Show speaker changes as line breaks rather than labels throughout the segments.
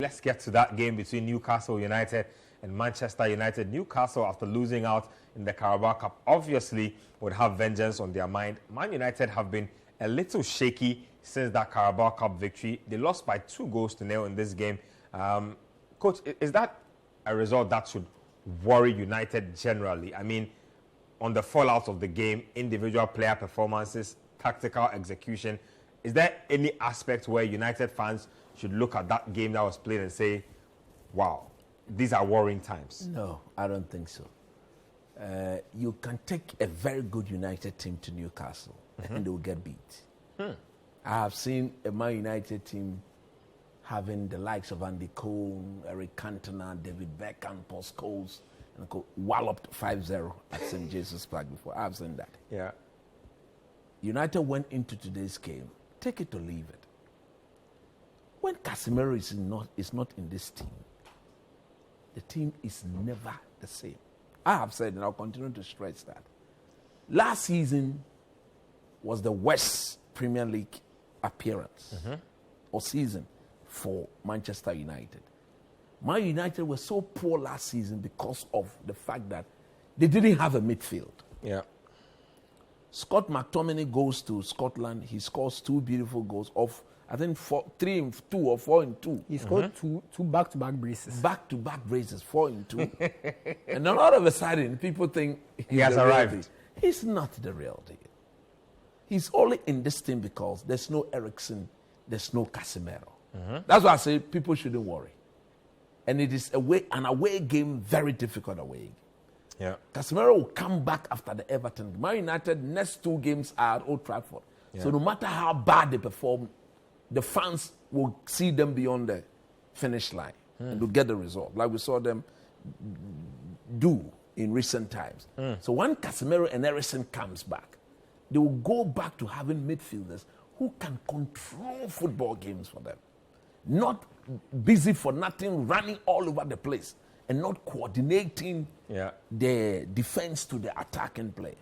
Let's get to that game between Newcastle United and Manchester United. Newcastle, after losing out in the Carabao Cup, obviously would have vengeance on their mind. Man United have been a little shaky since that Carabao Cup victory. They lost by 2-0 in this game. Coach, is that a result that should worry United generally? I mean, on the fallout of the game, individual player performances, tactical execution, is there any aspect where United fans should look at that game that was played and say, wow, these are worrying times?
No, I don't think so. You can take a very good United team to Newcastle and they will get beat. I have seen a Man United team having the likes of Andy Cole, Eric Cantona, David Beckham, Paul Scholes, and walloped 5-0 at St. Jesus Park before. I've seen that.
Yeah.
United went into today's game, take it or leave it. When Casemiro is not in this team, the team is never the same. I have said, and I'll continue to stress that. Last season was the worst Premier League appearance or season for Manchester United. Man United were so poor last season because of the fact that they didn't have a midfield.
Yeah.
Scott McTominay goes to Scotland. He scores 2 beautiful goals of, I think, 3-2 or 4-2.
He scored two back-to-back braces.
Back-to-back braces, 4-2. And then all of a sudden, people think
he has arrived.
He's not the real deal. He's only in this team because there's no Eriksen, there's no Casemiro. That's why I say people shouldn't worry. And it is an away game, very difficult away game.
Yeah.
Casemiro will come back after the Everton. Man United, next 2 games are at Old Trafford. Yeah. So no matter how bad they perform, the fans will see them beyond the finish line and will get the result, like we saw them do in recent times. So when Casemiro and Eriksen comes back, they will go back to having midfielders who can control football games for them. Not busy for nothing, running all over the place and not coordinating the defense to the attacking play.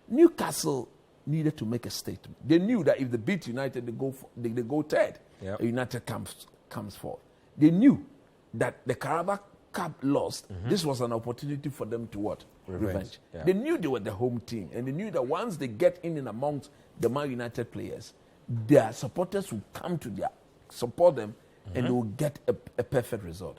Newcastle needed to make a statement. They knew that if they beat United, they go third. United comes fourth. They knew that the Carabao Cup lost. This was an opportunity for them to what? Revenge. Yeah. They knew they were the home team, and they knew that once they get in amongst the Man United players, their supporters will come to support them, and they will get a perfect result.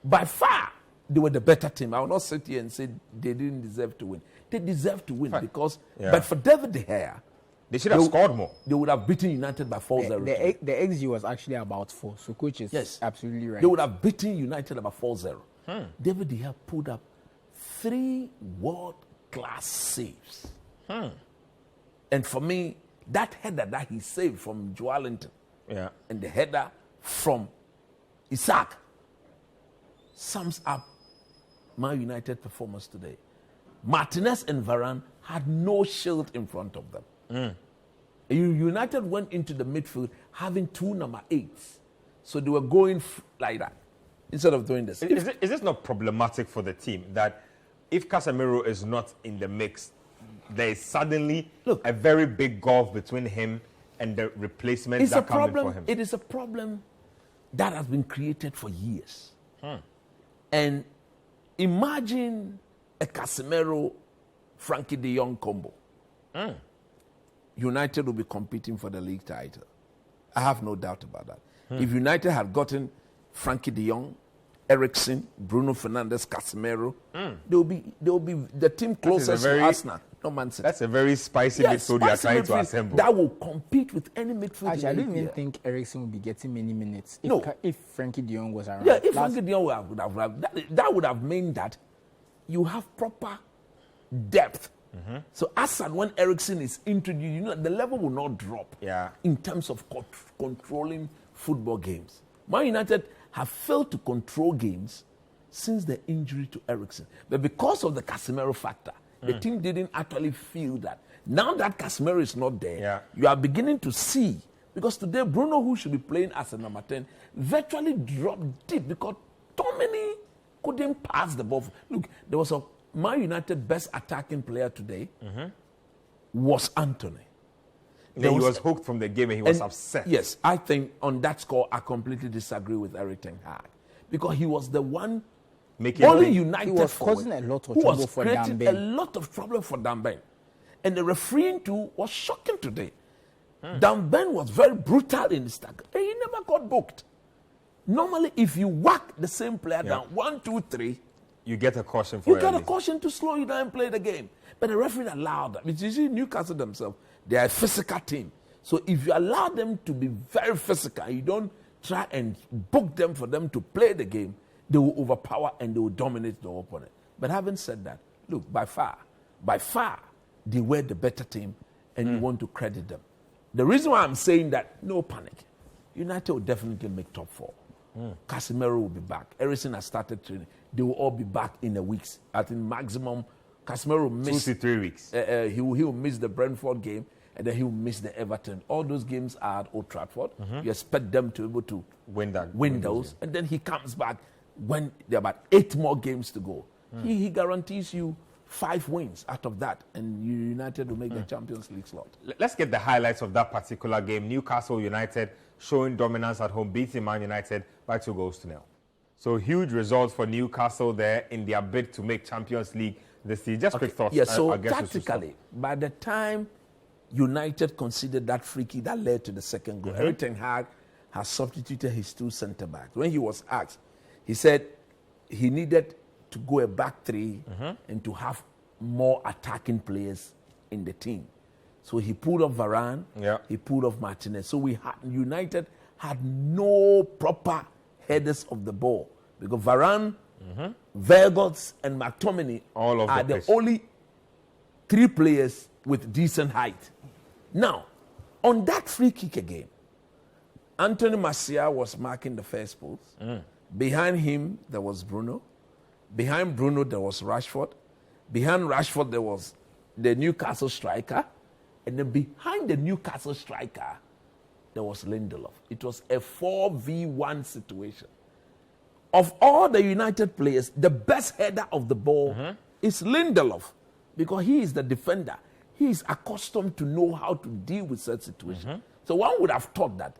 By far, they were the better team. I will not sit here and say they didn't deserve to win. They deserve to win because, but for David De Gea,
they should have scored more.
They would have beaten United by 4-0.
The XG was actually about 4, so coach is absolutely right.
They would have beaten United about 4-0. David De Gea pulled up 3 world-class saves. And for me, that header that he saved from Joelinton and the header from Isaac sums up Man United performance today. Martinez and Varane had no shield in front of them. United went into the midfield having 2 number 8s. So they were going like that instead of doing this.
Is this not problematic for the team that if Casemiro is not in the mix, there is suddenly a very big gulf between him and the replacements that come in for him?
It is a problem that has been created for years. And imagine a Casemiro, Frankie de Jong combo. United will be competing for the league title. I have no doubt about that. If United had gotten Frankie de Jong, Eriksen, Bruno Fernandes, Casemiro, they will be the team closest to Arsenal. No Man City.
That's a very spicy midfield you are trying to assemble.
That will compete with any midfield.
Actually, I don't even think Eriksen will be getting many minutes if Frankie de Jong was around.
Yeah, if Frankie de Jong would have that would have meant that you have proper depth. So as and when Eriksen is introduced, the level will not drop in terms of controlling football games. Man United have failed to control games since the injury to Eriksen. But because of the Casemiro factor, the team didn't actually feel that. Now that Casemiro is not there, you are beginning to see, because today Bruno, who should be playing as a number 10, virtually dropped deep because Dominic couldn't pass the ball. Look, there was a Man United best attacking player today was Anthony.
He was hooked from the game and he was upset.
Yes, I think on that score, I completely disagree with Eric Ten Hag. Because he was the one only United
he was causing a lot of trouble for Damben.
A lot of trouble for Damben. And the refereeing too was shocking today. Damben was very brutal in his tackle. And he never got booked. Normally, if you whack the same player down 1, 2, 3,
you get a caution for it.
You get a caution to slow you down and play the game. But the referee allowed that. You see, Newcastle themselves, they are a physical team. So if you allow them to be very physical, you don't try and book them for them to play the game, they will overpower and they will dominate the opponent. But having said that, look, by far, they were the better team and you want to credit them. The reason why I'm saying that, no panic. United will definitely make top 4. Casemiro will be back. Eriksen has started training. They will all be back in a week. I think maximum, Casemiro will miss
2 to 3 weeks.
He will miss the Brentford game and then he will miss the Everton. All those games are at Old Trafford. You expect them to be able to win those. And then he comes back when there are about 8 more games to go. He guarantees you 5 wins out of that, and United will make the Champions League slot.
Let's get the highlights of that particular game. Newcastle United showing dominance at home, beating Man United by 2-0. So huge results for Newcastle there in their bid to make Champions League this season. Just quick thoughts.
Yeah, so tactically, by the time United conceded that free kick that led to the second goal, Eric Ten Hag has substituted his 2 centre-backs. When he was asked, he said he needed to go a back 3 and to have more attacking players in the team. So he pulled off Varane, he pulled off Martinez. So United had no proper headers of the ball because Varane, Vegas, and McTominay are the only 3 players with decent height. Now, on that free kick again, Anthony Martial was marking the first post. Behind him, there was Bruno. Behind Bruno, there was Rashford. Behind Rashford, there was the Newcastle striker. And then behind the Newcastle striker, there was Lindelof. It was a 4v1 situation. Of all the United players, the best header of the ball is Lindelof because he is the defender. He is accustomed to know how to deal with such situations. So one would have thought that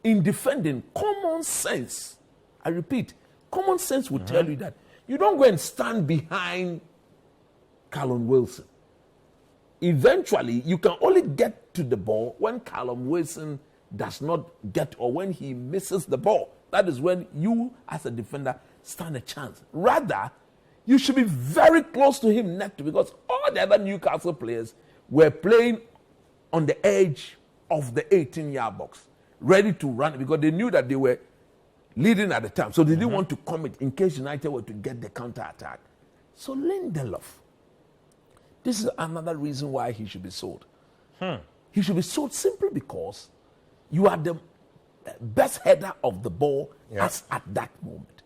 in defending, common sense, I repeat, common sense would tell you that you don't go and stand behind Callum Wilson. Eventually, you can only get to the ball when Callum Wilson does not get or when he misses the ball. That is when you, as a defender, stand a chance. Rather, you should be very close to him neck to because all the other Newcastle players were playing on the edge of the 18-yard box, ready to run because they knew that they were leading at the time. So they didn't want to commit in case United were to get the counter-attack. So Lindelof, this is another reason why he should be sold. He should be sold simply because you are the best header of the ball as at that moment.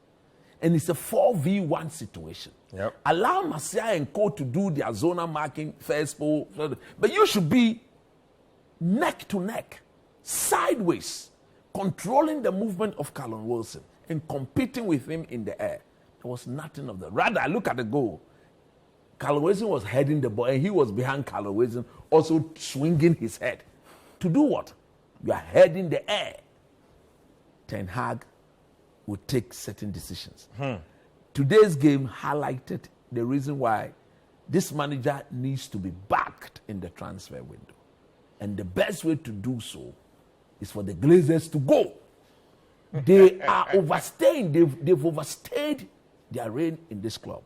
And it's a 4v1 situation. Allow Martial and Co to do their zonal marking, first ball, but you should be neck to neck, sideways, controlling the movement of Callum Wilson and competing with him in the air. There was nothing of that. Rather, look at the goal. Callum Wilson was heading the ball and he was behind Callum Wilson, also swinging his head. To do what? You are heading the air. Ten Hag would take certain decisions. Today's game highlighted the reason why this manager needs to be backed in the transfer window. And the best way to do so is for the Glazers to go. They are overstaying. They've overstayed their reign in this club.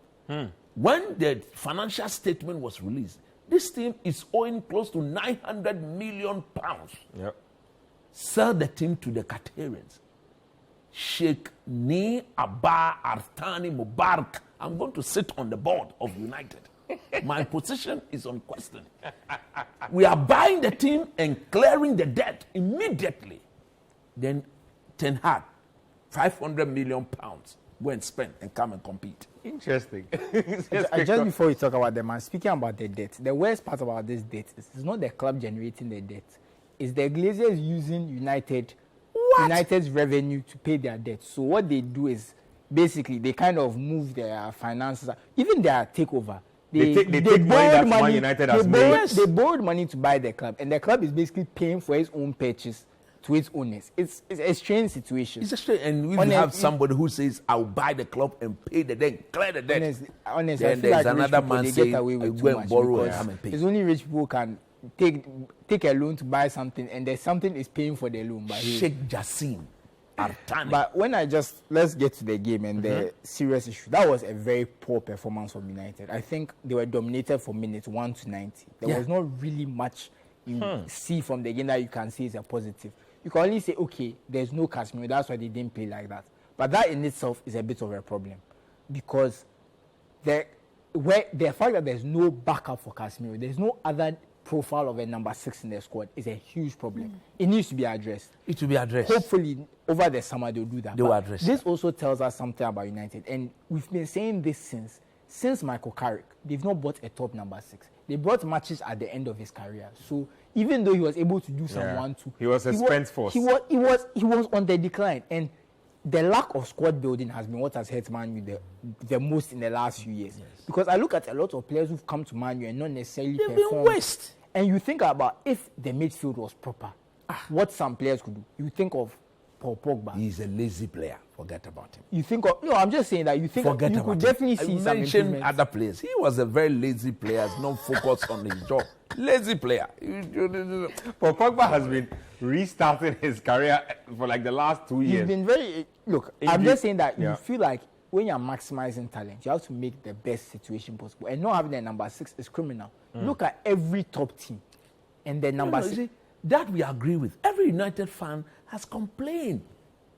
When the financial statement was released, this team is owing close to £900 million. Sell the team to the Qatarians. Sheikh Ni Abba Artani Mubarak. I'm going to sit on the board of United. My position is unquestioned. We are buying the team and clearing the debt immediately. Then Ten Hag, £500 million. Go and spend and come and compete.
Interesting.
Just before we talk about the man, speaking about the debt, the worst part about this debt is it's not the club generating the debt. It's the Glazers using United's revenue to pay their debt. So what they do is basically they kind of move their finances, even their takeover.
They take money that Man United has made.
They borrowed money to buy the club, and the club is basically paying for its own purchase to its owners. It's a strange situation.
It's a strange, and we have somebody who says, "I'll buy the club and pay the debt, clear the debt."
Honestly,
then
I feel
there's
like
another
rich people,
man
they
saying,
get away with
"I
too
go and
much
borrow and
because
come and pay."
it's only rich people can take a loan to buy something, and there's something is paying for the loan.
Sheikh Jassim.
But let's get to the game and the serious issue. That was a very poor performance from United. I think they were dominated from minutes 1 to 90. There was not really much you see from the game that you can see is a positive. You can only say, okay, there's no Casemiro, that's why they didn't play like that. But that in itself is a bit of a problem because the fact that there's no backup for Casemiro, there's no other profile of a number 6 in the squad is a huge problem. It needs to be addressed.
It will be addressed.
Hopefully, over the summer they'll do that.
They will address
this also tells us something about United, and we've been saying this since Michael Carrick. They've not bought a top number 6. They brought matches at the end of his career. So even though he was able to do some 1-2,
he was a spent force.
He was on the decline, and the lack of squad building has been what has hurt Man U the most in the last few years. Yes. Because I look at a lot of players who've come to Man U and not necessarily
They've
performed.
been waste.
And you think about if the midfield was proper, what some players could do. You think of Paul Pogba.
He's a lazy player. Forget about him.
You think of I'm just saying that you think you could definitely see some improvements.
Other players. He was a very lazy player, not focused on his job. Lazy player.
Paul Pogba has been restarting his career for like the last 2 years.
He's been very I'm just saying that you feel like when you're maximizing talent, you have to make the best situation possible. And not having a number 6 is criminal. Look at every top team. And the number 6.
See, that we agree with. Every United fan has complained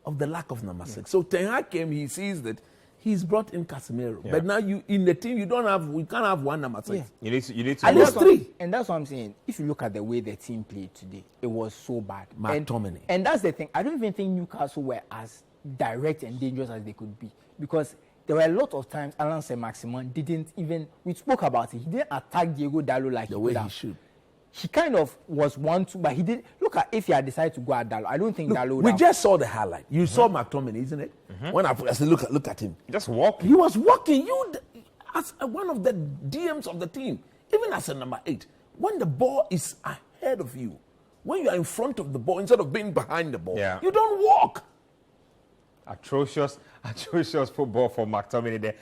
of the lack of number 6. So Ten Hag came, he sees that he's brought in Casemiro. But now you in the team, we can't have one number 6.
You need to
at least 3.
And that's what I'm saying. If you look at the way the team played today, it was so bad.
McTominay.
And that's the thing. I don't even think Newcastle were as direct and dangerous as they could be. Because there were a lot of times Alan Saint-Maximin didn't even, we spoke about it, he didn't attack Diego Dalot like
the way he should.
He kind of was 1-2, but he did. Look at if he had decided to go at Dalot. I don't think Dalot.
We just saw the highlight. You saw McTominay, isn't it? When I said, look at him.
Just walking.
He was walking. You, as one of the DMs of the team, even as a number 8, when the ball is ahead of you, when you are in front of the ball instead of being behind the ball, you don't walk.
Atrocious football for McTominay there.